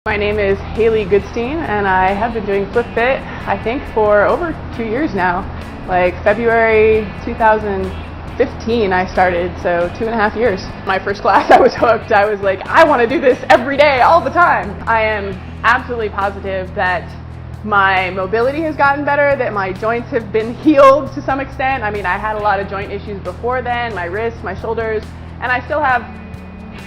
My name is Hayley Goodstein, and I have been doing FlipFit, I think, for over 2 years now. Like February 2015 I started, so 2.5 years. My first class, I was hooked. I was like, I want to do this every day, all the time. I am absolutely positive that my mobility has gotten better, that my joints have been healed to some extent. I mean, I had a lot of joint issues before then, my wrists, my shoulders, and I still have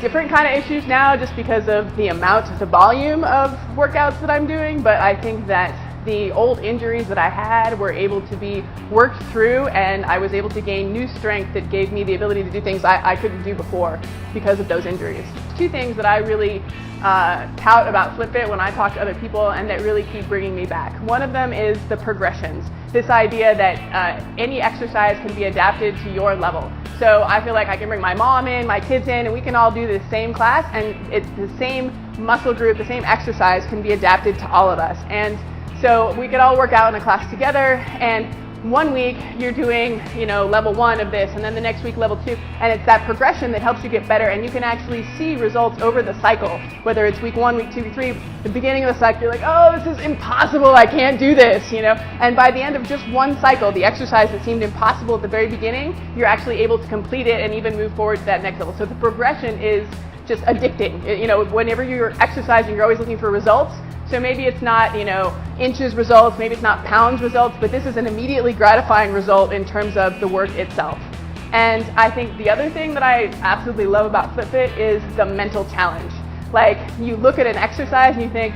different kind of issues now just because of the amount, the volume of workouts that I'm doing, but I think that the old injuries that I had were able to be worked through, and I was able to gain new strength that gave me the ability to do things I couldn't do before because of those injuries. Two things that I really tout about FlipFit when I talk to other people and that really keep bringing me back. One of them is the progressions. This idea that any exercise can be adapted to your level. So I feel like I can bring my mom in, my kids in, and we can all do the same class, and it's the same muscle group, the same exercise can be adapted to all of us. And so we could all work out in a class together, and one week you're doing, level 1 of this, and then the next week level 2, and it's that progression that helps you get better, and you can actually see results over the cycle, whether it's week 1, week 2, week 3, the beginning of the cycle, you're like, oh, this is impossible, I can't do this, and by the end of just one cycle, the exercise that seemed impossible at the very beginning, you're actually able to complete it and even move forward to that next level. So the progression is just addicting. Whenever you're exercising, you're always looking for results. So maybe it's not, inches results, maybe it's not pounds results, but this is an immediately gratifying result in terms of the work itself. And I think the other thing that I absolutely love about FlipFit is the mental challenge. Like, you look at an exercise and you think,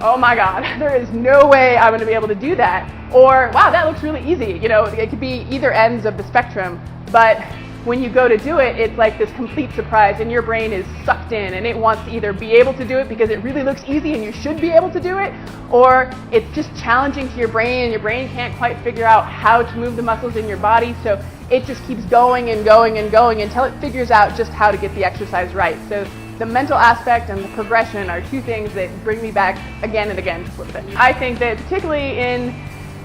oh my God, there is no way I'm going to be able to do that. Or, wow, that looks really easy. It could be either ends of the spectrum, but when you go to do it, it's like this complete surprise, and your brain is sucked in, and it wants to either be able to do it because it really looks easy and you should be able to do it, or it's just challenging to your brain, and your brain can't quite figure out how to move the muscles in your body, so it just keeps going and going and going until it figures out just how to get the exercise right. So the mental aspect and the progression are two things that bring me back again and again to FlipFit. I think that particularly in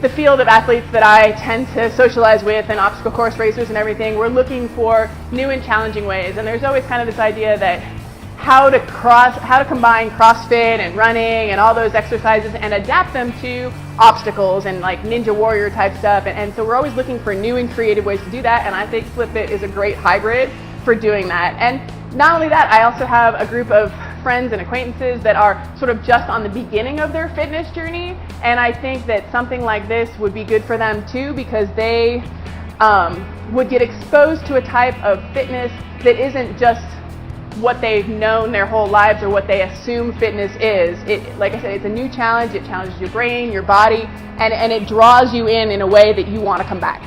the field of athletes that I tend to socialize with, and obstacle course racers and everything, we're looking for new and challenging ways. And there's always kind of this idea that how to combine CrossFit and running and all those exercises and adapt them to obstacles and like Ninja Warrior type stuff. And so we're always looking for new and creative ways to do that. And I think FlipFit is a great hybrid for doing that. And not only that, I also have a group of friends and acquaintances that are sort of just on the beginning of their fitness journey, and I think that something like this would be good for them too, because they would get exposed to a type of fitness that isn't just what they've known their whole lives or what they assume fitness is. Like I said, it's a new challenge. It challenges your brain, your body, and it draws you in a way that you want to come back.